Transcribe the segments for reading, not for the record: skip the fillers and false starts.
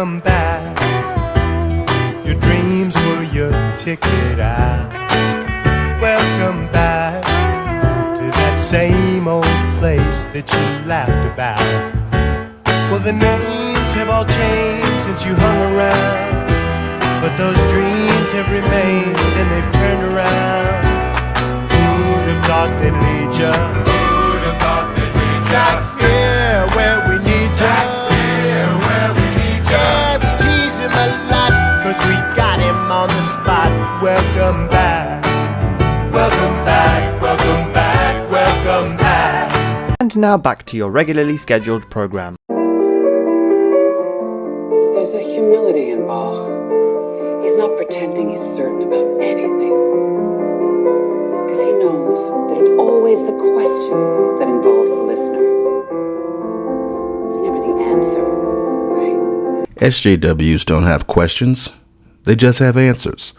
welcome back. Your dreams were your ticket out. Welcome back to that same old place that you laughed about. Well, the names have all changed since you hung around, but those dreams have remained and they've turned around. Who'd have thought they'd lead ya? Who'd have thought they'd lead ya? Back here where we need ya. Back here where we need ya. Yeah, we tease him a lot, 'cause we got him on the spot. Welcome back. Welcome back. Welcome back. Welcome back. And now back to your regularly scheduled program. There's a humility in Bach. He's not pretending he's certain about anything. Because he knows that it's always the question that involves the listener. It's never the answer, right? SJWs don't have questions. They just have answers.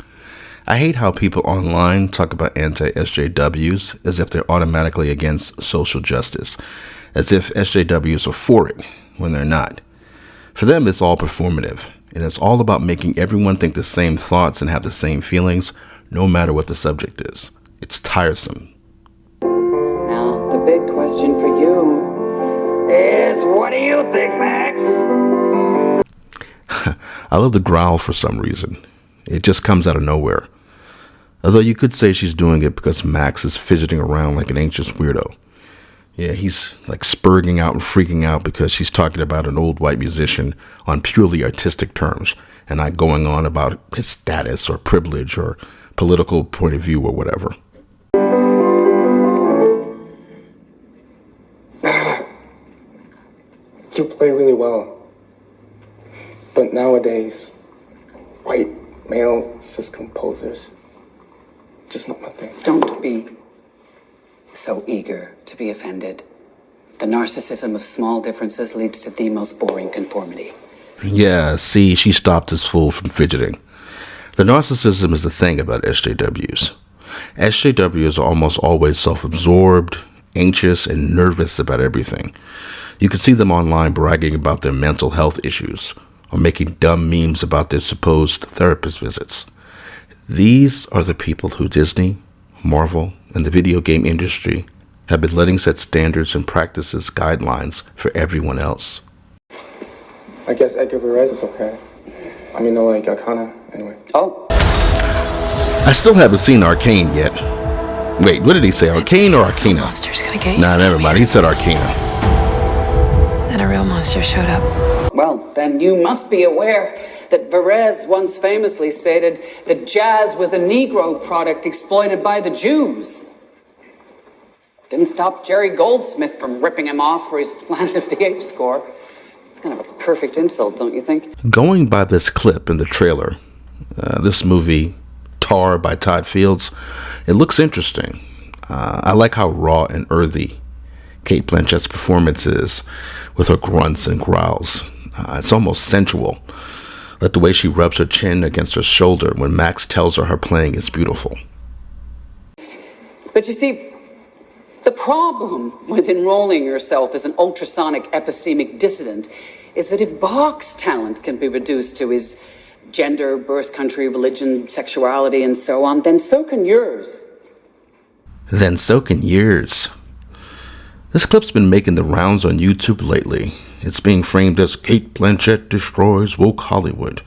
I hate how people online talk about anti-SJWs as if they're automatically against social justice, as if SJWs are for it when they're not. For them, it's all performative, and it's all about making everyone think the same thoughts and have the same feelings, no matter what the subject is. It's tiresome. Now, the big question for you is, what do you think, Max? I love the growl for some reason. It just comes out of nowhere. Although you could say she's doing it because Max is fidgeting around like an anxious weirdo. Yeah, he's like spurging out and freaking out because she's talking about an old white musician on purely artistic terms and not going on about his status or privilege or political point of view or whatever. You play really well. But nowadays, white, male, cis composers, just not my thing. Don't be so eager to be offended. The narcissism of small differences leads to the most boring conformity. Yeah, see, she stopped this fool from fidgeting. The narcissism is the thing about SJWs. SJWs are almost always self-absorbed, anxious, and nervous about everything. You can see them online bragging about their mental health issues or making dumb memes about their supposed therapist visits. These are the people who Disney, Marvel, and the video game industry have been letting set standards and practices guidelines for everyone else. I guess Edgar Varese is okay. I mean, no, like, Arcana, anyway. Oh. I still haven't seen Arcane yet. Wait, what did he say? Arcane or Arcana? Monster's gonna get you. Nah, never mind. He said Arcana. Then a real monster showed up. Well, then you must be aware that Varese once famously stated that jazz was a Negro product exploited by the Jews. Didn't stop Jerry Goldsmith from ripping him off for his Planet of the Apes score. It's kind of a perfect insult, don't you think? Going by this clip in the trailer, this movie, Tar by Todd Fields, it looks interesting. I like how raw and earthy Cate Blanchett's performance is with her grunts and growls. It's almost sensual. Like the way she rubs her chin against her shoulder when Max tells her playing is beautiful. But you see, the problem with enrolling yourself as an ultrasonic epistemic dissident is that if Bach's talent can be reduced to his gender, birth country, religion, sexuality, and so on, then so can yours. Then so can yours. This clip's been making the rounds on YouTube lately. It's being framed as Cate Blanchett destroys woke Hollywood.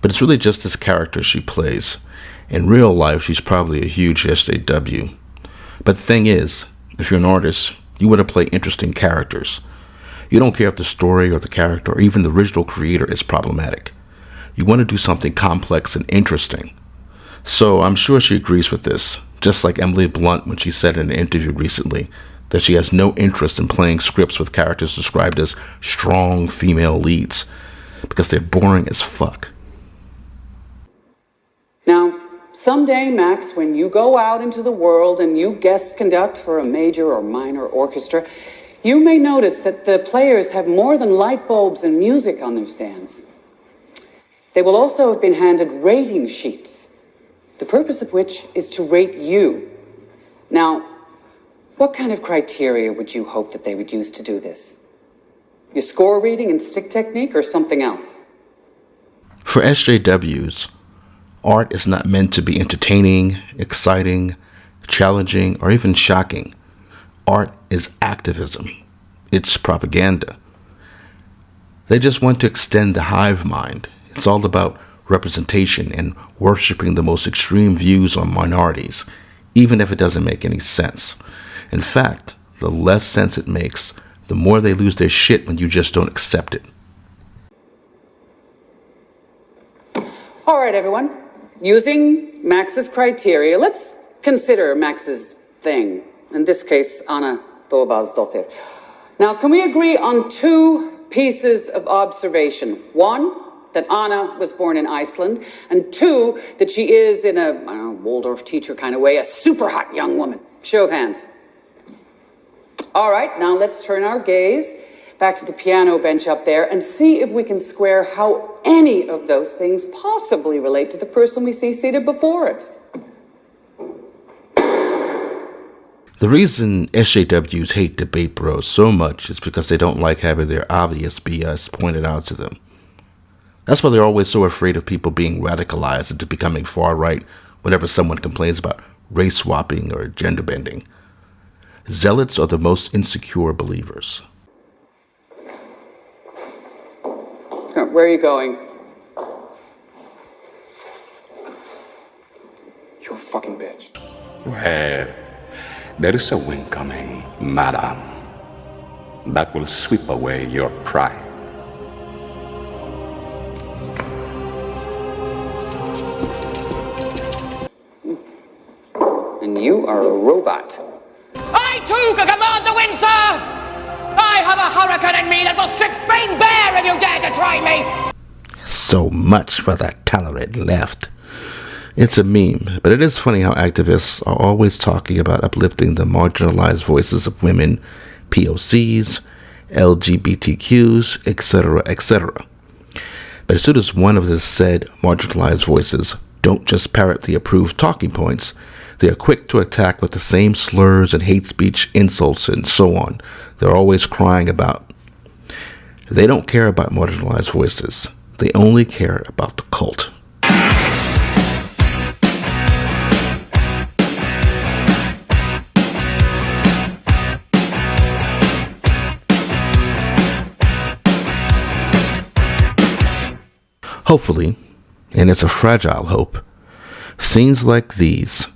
But it's really just this character she plays. In real life, she's probably a huge SJW. But the thing is, if you're an artist, you want to play interesting characters. You don't care if the story or the character or even the original creator is problematic. You want to do something complex and interesting. So I'm sure she agrees with this, just like Emily Blunt when she said in an interview recently that she has no interest in playing scripts with characters described as strong female leads because they're boring as fuck. Now, someday, Max, when you go out into the world and you guest conduct for a major or minor orchestra, you may notice that the players have more than light bulbs and music on their stands. They will also have been handed rating sheets, the purpose of which is to rate you. Now, what kind of criteria would you hope that they would use to do this? Your score reading and stick technique or something else? For SJWs, art is not meant to be entertaining, exciting, challenging, or even shocking. Art is activism. It's propaganda. They just want to extend the hive mind. It's all about representation and worshiping the most extreme views on minorities, even if it doesn't make any sense. In fact, the less sense it makes, the more they lose their shit when you just don't accept it. All right, everyone. Using Max's criteria, let's consider Max's thing. In this case, Anna Boabaz-Dottir. Now, can we agree on two pieces of observation? One, that Anna was born in Iceland, and two, that she is, in a, I don't know, Waldorf teacher kind of way, a super hot young woman. Show of hands. All right, now let's turn our gaze back to the piano bench up there and see if we can square how any of those things possibly relate to the person we see seated before us. The reason SJWs hate debate bros so much is because they don't like having their obvious BS pointed out to them. That's why they're always so afraid of people being radicalized into becoming far right whenever someone complains about race swapping or gender bending. Zealots are the most insecure believers. Where are you going? You a fucking bitch. Well, there is a wind coming, madam, that will sweep away your pride. And you are a robot. I too can command the wind, sir! I have a hurricane in me that will strip Spain bare if you dare to try me! So much for that tolerant left. It's a meme, but it is funny how activists are always talking about uplifting the marginalized voices of women, POCs, LGBTQs, etc., etc. But as soon as one of the said marginalized voices don't just parrot the approved talking points, they are quick to attack with the same slurs and hate speech, insults, and so on they're always crying about. They don't care about marginalized voices. They only care about the cult. Hopefully, and it's a fragile hope, scenes like these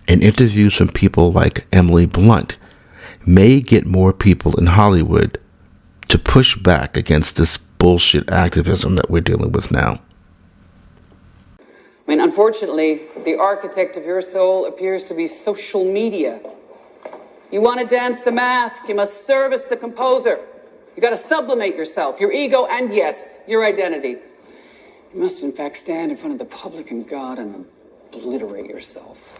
and interviews from people like Emily Blunt may get more people in Hollywood to push back against this bullshit activism that we're dealing with now. I mean, unfortunately, the architect of your soul appears to be social media. You want to dance the mask, you must service the composer. You got to sublimate yourself, your ego, and yes, your identity. You must, in fact, stand in front of the public and God and obliterate yourself.